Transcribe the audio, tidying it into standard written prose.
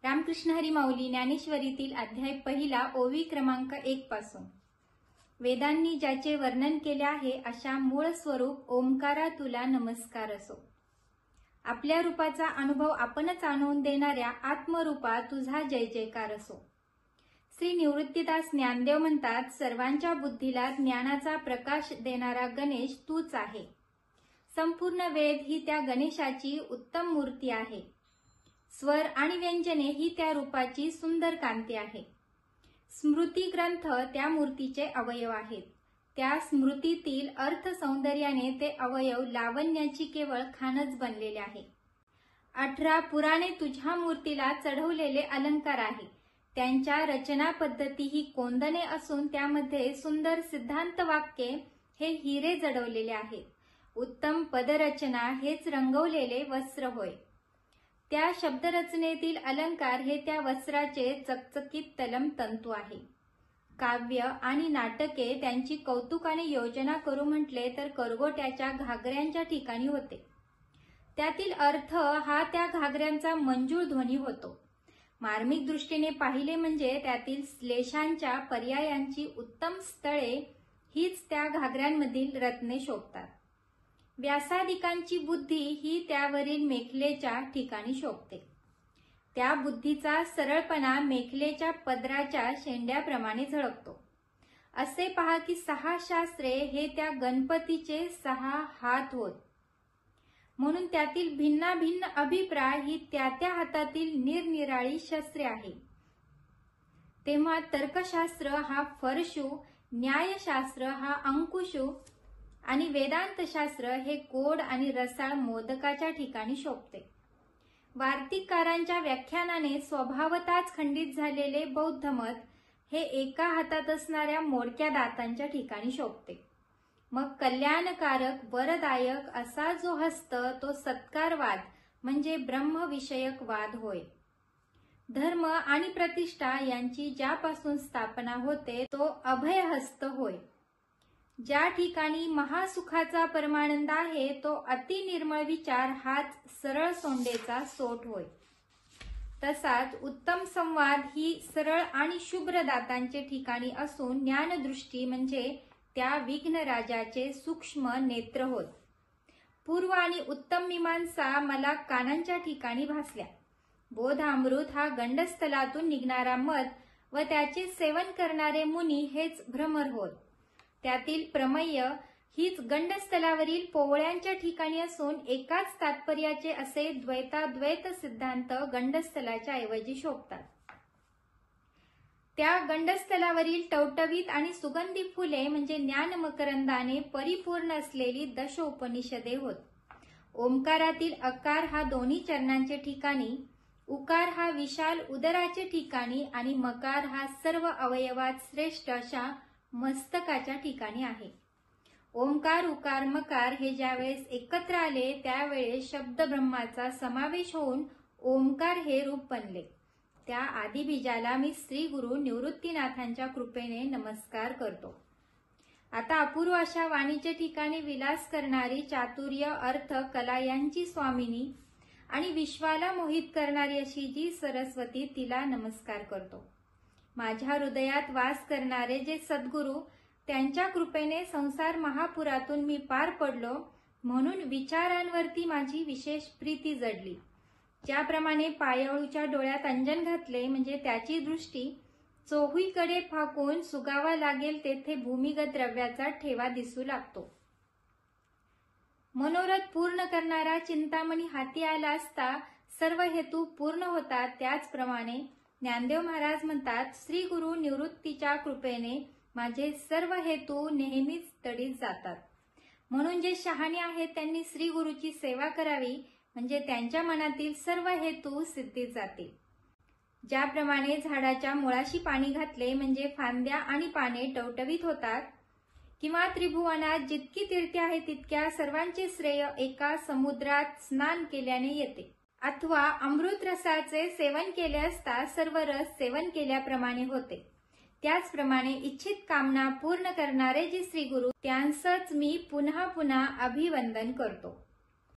रामकृष्ण हरी माऊली ज्ञानेश्वरीतील अध्याय पहिला ओवी क्रमांक 1 पासून। वेदांनी ज्याचे वर्णन केले आहे अशा मूळ स्वरूप ओंकारा तुला नमस्कार असो। आपल्या रूपाचा अनुभव आपणच आणून देणाऱ्या आत्मरूपा तुझा जय जयकार असो। श्री निवृत्तीदास ज्ञानदेव म्हणतात, सर्वांच्या बुद्धीला ज्ञानाचा प्रकाश देणारा गणेश तूच आहे। संपूर्ण वेद ही त्या गणेशाची उत्तम मूर्ती आहे। स्वर आणि व्यंजने ही त्या रूपाची सुंदर कांती आहे। स्मृती ग्रंथ त्या मूर्तीचे अवयव आहेत। त्या स्मृतीतील अर्थ सौंदर्याने ते अवयव लावण्याची केवळ खानच बनलेले आहे। 18 पुराणे तुझ्या मूर्तीला चढवलेले अलंकार आहे। त्यांच्या रचना पद्धती ही कोंदणे असून त्यामध्ये सुंदर सिद्धांत वाक्ये हे हिरे जडवलेले आहेत। उत्तम पदरचना हेच रंगवलेले वस्त्र होय। त्या शब्दरचनेतील अलंकार हे त्या वस्त्राचे चकचकीत तलम तंतू आहे। काव्य आणि नाटके त्यांची कौतुकाने योजना करू म्हटले तर करगोट्याच्या घागऱ्यांच्या ठिकाणी होते। त्यातील अर्थ हा त्या घागऱ्यांचा मंजूळ ध्वनी होतो। मार्मिक दृष्टीने पाहिले म्हणजे त्यातील श्लेषांच्या पर्यायांची उत्तम स्थळे हीच त्या घागऱ्यांमधील रत्ने शोभतात। व्यासादिकांची बुद्धी ही त्यावरील मेखलेच्या ठिकाणी शोभते। त्या बुद्धीचा सरळपणा मेखलेच्या पदराच्या शेंड्याप्रमाणे झळकतो। असे पहा की 6 शास्त्रे हे त्या गणपतीचे 6 हात होत, म्हणून त्यातील भिन्नाभिन्न अभिप्राय ही त्या त्या हातातील निरनिराळी शस्त्रे आहे। तेव्हा तर्कशास्त्र हा फरशू, न्यायशास्त्र हा अंकुशू आणि वेदांतशास्त्र हे गोड आणि रसाळ मोदकाच्या ठिकाणी शोभते। वार्तिककारांच्या व्याख्यानाने स्वभावताच खंडित झालेले बौद्ध मत हे एका हातात असणाऱ्या मोडक्या दातांच्या ठिकाणी शोभते। मग कल्याणकारक वरदायक असा जो हस्त तो सत्कारवाद म्हणजे ब्रह्मविषयक वाद होय। धर्म आणि प्रतिष्ठा यांची ज्यापासून स्थापना होते तो अभयहस्त होय। ज्या ठिकाणी महासुखाचा परमानंद आहे तो अतिनिर्मळ विचार हाच सरळ सोंडेचा सोट होय। तसाच उत्तम संवाद ही सरळ आणि शुभ्र दातांचे ठिकाणी असून ज्ञानदृष्टी म्हणजे त्या विघ्नराजाचे सूक्ष्म नेत्र होत। पूर्व आणि उत्तम मीमांसा मला कानांच्या ठिकाणी भासल्या। बोधामृत हा गंडस्थलातून निघणारा मध व त्याचे सेवन करणारे मुनी हेच भ्रमर होत। त्यातील प्रमेय हीच गंडस्थलावरील पोवळ्यांच्या ठिकाणी असून एकाच तात्पर्याचे असे द्वैताद्वैत सिद्धांत गंडस्थलाच्या ऐवजी शोभतात। त्या गंडस्थलावरील टवटवीत आणि सुगंधी फुले म्हणजे ज्ञानमकरंदाने परिपूर्ण असलेली दशोपनिषदे होत। ओंकारातील अकार हा दोन्ही चरणांचे ठिकाणी, उकार हा विशाल उदराचे ठिकाणी आणि मकार हा सर्व अवयवात श्रेष्ठ अशा मस्तकाच्या ठिकाणी आहे। ओंकार उकार मकार हे ज्यावेळेस एकत्र आले त्यावेळेस शब्द ब्रह्माचा समावेश होऊन ओंकार हे रूप बनले। त्या आदिबीजाला मी श्री गुरु निवृत्तीनाथांच्या कृपेने नमस्कार करतो। आता अपूर्व अशा वाणीच्या ठिकाणी विलास करणारी चातुर्य अर्थ कला यांची स्वामिनी आणि विश्वाला मोहित करणारी अशी जी सरस्वती तिला नमस्कार करतो। माझ्या हृदयात वास करणारे जे सद्गुरू त्यांच्या कृपेने संसार महापुरातून मी पार पडलो, म्हणून विचारांवरती माझी विशेष प्रीती जडली। ज्याप्रमाणे पायळूच्या डोळ्यात अंजन घातले म्हणजे त्याची दृष्टी चोहीकडे फाकून सुगावा लागेल तेथे भूमिगत द्रव्याचा ठेवा दिसू लागतो। मनोरथ पूर्ण करणारा चिंतामणी हाती आला असता सर्व हेतू पूर्ण होतात। त्याचप्रमाणे ज्ञानदेव महाराज म्हणतात, श्री गुरु निवृत्तीच्या कृपेने माझे सर्व हेतू नेहमीच तडीत जातात। म्हणून जे शहाणे आहेत त्यांनी श्री गुरुची सेवा करावी म्हणजे त्यांच्या मनातील सर्व हेतू सिद्धीत जातील। ज्याप्रमाणे झाडाच्या मुळाशी पाणी घातले म्हणजे फांद्या आणि पाने टवटवीत होतात, किंवा त्रिभुवनात जितकी तीर्थे आहेत तितक्या सर्वांचे श्रेय एका समुद्रात स्नान केल्याने येते। अथवा अमृत रसाचे सेवन केले असता सर्व रस सेवन केल्याप्रमाणे होते। त्याचप्रमाणे इच्छित कामना पूर्ण करणारे जे श्री गुरु त्यांचंच मी पुन्हा पुन्हा अभिवंदन करतो।